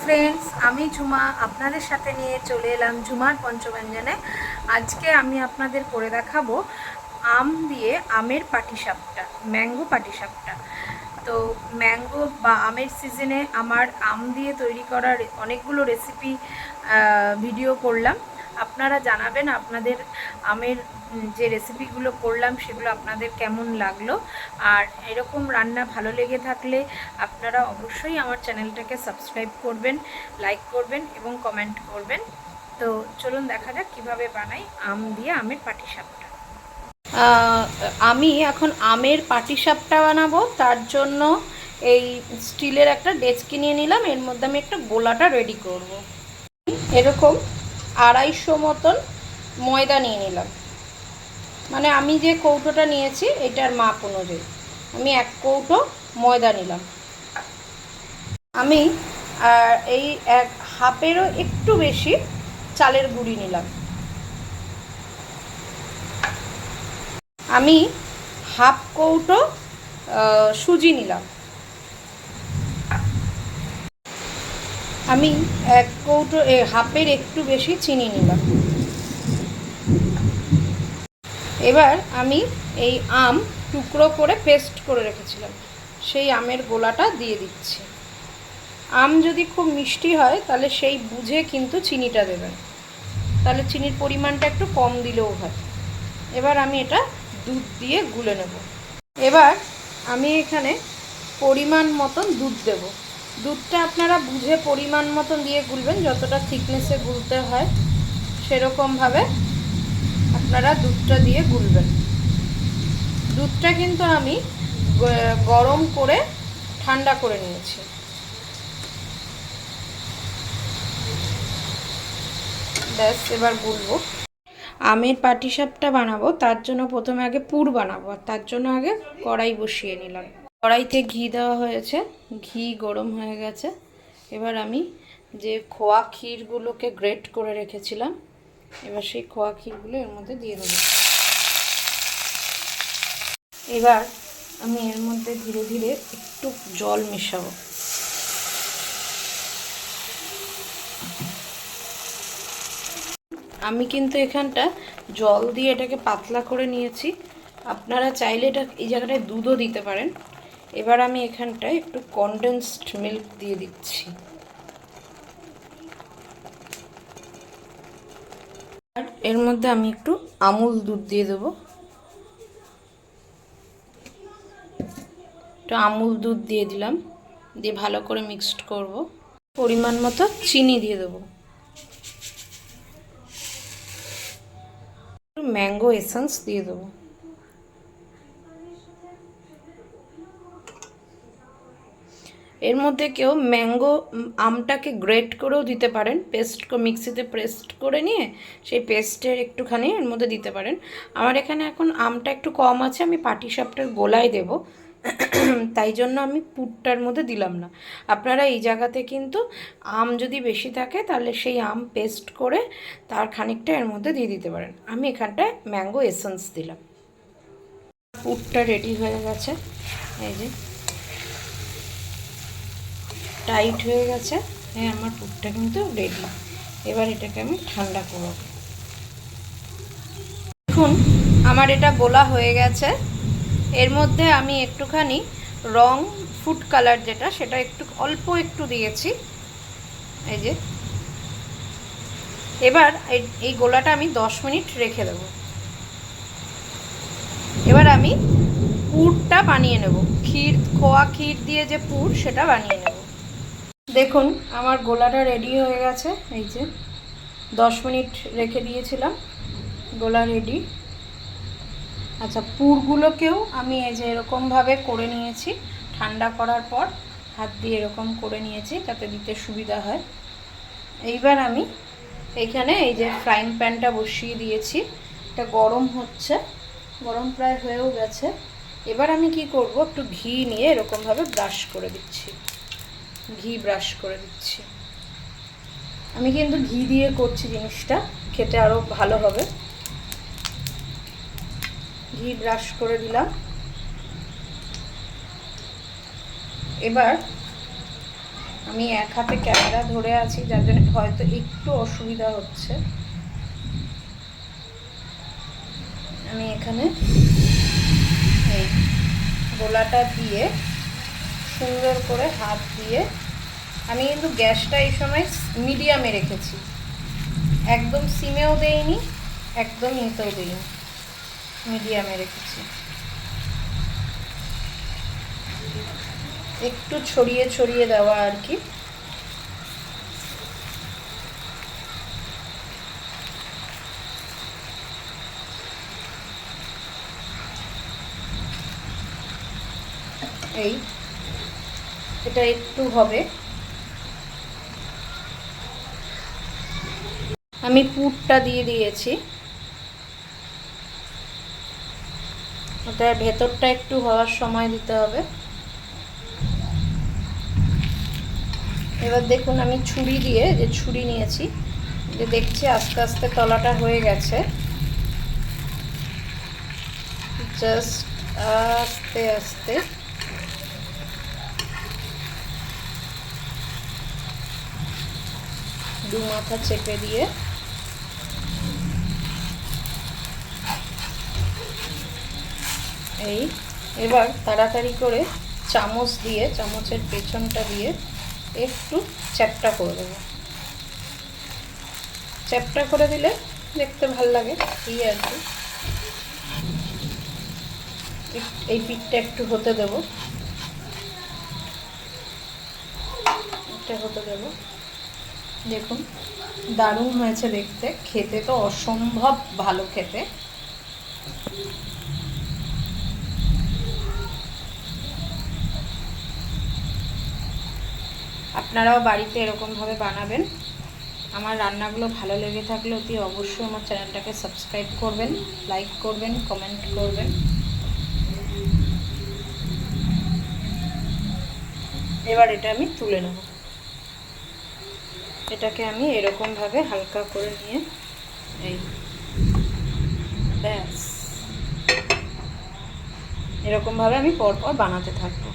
Friends, আমি ঝুমা আপনাদের সাথে নিয়ে চলে এলাম ঝুমার পঞ্চব্যঞ্জনে। আজকে আমি আপনাদের করে দেখাবো আম দিয়ে আমের পাটিসাপটা, ম্যাঙ্গো পাটিসাপটা। তো ম্যাঙ্গো বা আমের সিজনে আমার আম দিয়ে তৈরি করার অনেকগুলো রেসিপি ভিডিও করলাম। আপনারা জানাবেন আপনাদের আমের যে রেসিপিগুলো করলাম সেগুলো আপনাদের কেমন লাগলো। আর এরকম রান্না ভালো লেগে থাকলে আপনারা অবশ্যই আমার চ্যানেলটাকে সাবস্ক্রাইব করবেন, লাইক করবেন এবং কমেন্ট করবেন। তো চলুন দেখা যাক কীভাবে বানাই আম দিয়ে আমের পাটিসাপটা। আমি এখন আমের পাটিসাপটা বানাবো। তার জন্য এই স্টিলের একটা ডেচকি নিয়ে নিলাম। এর মধ্যে আমি একটা গোলাটা রেডি করব। এরকম 250 মতন ময়দা নিয়ে নিলাম। মানে আমি যে কৌটোটা নিয়েছি এটার মাপ অনুযায়ী আমি 1 কৌটো ময়দা নিলাম। আমি এই হাফেরও একটু বেশি চালের গুঁড়ি নিলাম। আমি হাফ কৌটো সুজি নিলাম। আমি 1 কৌটো হাফের একটু বেশি চিনি নিলাম। এবার আমি এই আম টুকরো করে পেস্ট করে রেখেছিলাম সেই আমের গোলাটা দিয়ে দিচ্ছি। আম যদি খুব মিষ্টি হয় তাহলে সেই বুঝে কিন্তু চিনিটা দেবেন, তাহলে চিনির পরিমাণটা একটু কম দিলেও হয়। এবার আমি এটা দুধ দিয়ে গুলে নেব। এবার আমি এখানে পরিমাণ মতন দুধ দেব। দুধটা আপনারা বুঝে পরিমাণ মতন দিয়ে গুলবেন, যতটা থিকনেসে গুলতে হয় সেরকমভাবে আপনারা দুধটা দিয়ে গুলবেন। দুধটা কিন্তু আমি গরম করে ঠান্ডা করে নিয়েছি। ব্যাস, এবার গুলবো। আমের পাটিসাপটা বানাবো, তার জন্য প্রথমে আগে পুর বানাবো। তার জন্য আগে কড়াই বসিয়ে নিলাম। কড়াইতে ঘি দেওয়া হয়েছে, ঘি গরম হয়ে গেছে। এবার আমি যে খোয়া ক্ষীরগুলোকে গ্রেট করে রেখেছিলাম, এবার সেই খোয়া ক্ষীরগুলো এর মধ্যে দিয়ে দেবো। এবার আমি এর মধ্যে ধীরে ধীরে একটু জল মেশাবো। আমি কিন্তু এখানটা জল দিয়ে এটাকে পাতলা করে নিয়েছি। আপনারা চাইলে এটা এই জায়গাটায় দুধও দিতে পারেন। এবার আমি এখানটায় একটু কনডেন্সড মিল্ক দিয়ে দিচ্ছি। আর এর মধ্যে আমি একটু আমুল দুধ দিয়ে দেবো। একটু আমুল দুধ দিয়ে দিলাম, দিয়ে ভালো করে মিক্সড করব। পরিমাণ মতো চিনি দিয়ে দেবো। একটু ম্যাঙ্গো এসেন্স দিয়ে দেবো। এর মধ্যে কেউ ম্যাঙ্গো আমটাকে গ্রেট করেও দিতে পারেন, মিক্সিতে পেস্ট করে নিয়ে সেই পেস্টের একটুখানি এর মধ্যে দিতে পারেন। আমার এখানে এখন আমটা একটু কম আছে, আমি পাটিসাপটার গোলায় দেব, তাই জন্য আমি পুরটার মধ্যে দিলাম না। আপনারা এই জায়গাতে কিন্তু আম যদি বেশি থাকে তাহলে সেই আম পেস্ট করে তার খানিকটা এর মধ্যে দিয়ে দিতে পারেন। আমি এখানটায় ম্যাঙ্গো এসেন্স দিলাম। পুরটা রেডি হয়ে গেছে, এই যে টাইট হয়ে গেছে। হ্যাঁ, আমার পুরটা কিন্তু রেডি। এবার এটাকে আমি ঠান্ডা করব। দেখুন আমার এটা গোলা হয়ে গেছে। এর মধ্যে আমি একটুখানি রং ফুড কালার যেটা, সেটা একটু অল্প একটু দিয়েছি, এই যে। এবার এই গোলাটা আমি 10 মিনিট রেখে দেব। এবার আমি পুরটা বানিয়ে নেব। খোয়া ক্ষীর দিয়ে যে পুর, সেটা বানিয়ে নেব। দেখুন আমার গোলাটা রেডি হয়ে গেছে, এই যে 10 মিনিট রেখে দিয়েছিলাম, গোলা রেডি। আচ্ছা, পুরগুলোকেও আমি এই যে এরকমভাবে করে নিয়েছি। ঠান্ডা করার পর হাত দিয়ে এরকম করে নিয়েছি যাতে দিতে সুবিধা হয়। এইবার আমি এইখানে এই যে ফ্রাইং প্যানটা বসিয়ে দিয়েছি, এটা গরম হচ্ছে, গরম প্রায় হয়েও গেছে। এবার আমি কি করব, একটু ঘি নিয়ে এরকমভাবে ব্রাশ করে দিচ্ছি, ঘি ব্রাশ করে দিচ্ছি। আমি কিন্তু ঘি দিয়ে করছি, জিনিসটা খেতে আরও ভালো হবে। ঘি ব্রাশ করে দিলাম। এবার আমি এক হাতে ক্যামেরা ধরে আছি, যার জন্য হয়তো একটু অসুবিধা হচ্ছে। আমি এখানে এই গোলাটা দিয়ে সুন্দর করে হাত দিয়ে, আমি কিন্তু গ্যাসটা এই সময় মিডিয়ামে রেখেছি, একদম সিমেও দেইনি, একদম ইতেও দিইনি, মিডিয়ামে রেখেছি। একটু ছড়িয়ে ছড়িয়ে দেওয়া আর কি। এই এটা একটু হবে। আমি পুরটা দিয়ে দিয়েছি, ওটার ভেতরটা একটু হওয়ার সময় দিতে হবে। এবার দেখুন আমি ছুরি দিয়ে, যে ছুরি নিয়েছি, যে দেখছি আস্তে আস্তে তলাটা হয়ে গেছে। জাস্ট আস্তে আস্তে দু মাথা চেপে দিয়ে এই এবার তাড়াতাড়ি করে চামচ দিয়ে, চামচের পেছনটা দিয়ে একটু চ্যাপটা করে দেবো। চ্যাপটা করে দিলে দেখতে ভাল লাগে, এই আর কি। এই পিঠটা একটু হতে দেবো, এটা হতে দেবো। দেখুন দারুণ হয়েছে দেখতে, খেতে তো অসম্ভব ভালো খেতে। আপনারাও বাড়িতে এরকমভাবে বানাবেন। আমার রান্নাগুলো ভালো লেগে থাকলে অতি অবশ্যই আমার চ্যানেলটাকে সাবস্ক্রাইব করবেন, লাইক করবেন, কমেন্ট করবেন। এবার এটা আমি তুলে নেব। এটাকে আমি এরকমভাবে হালকা করে নিয়ে এই ব্যাস এরকমভাবে আমি পরপর বানাতে থাকবো।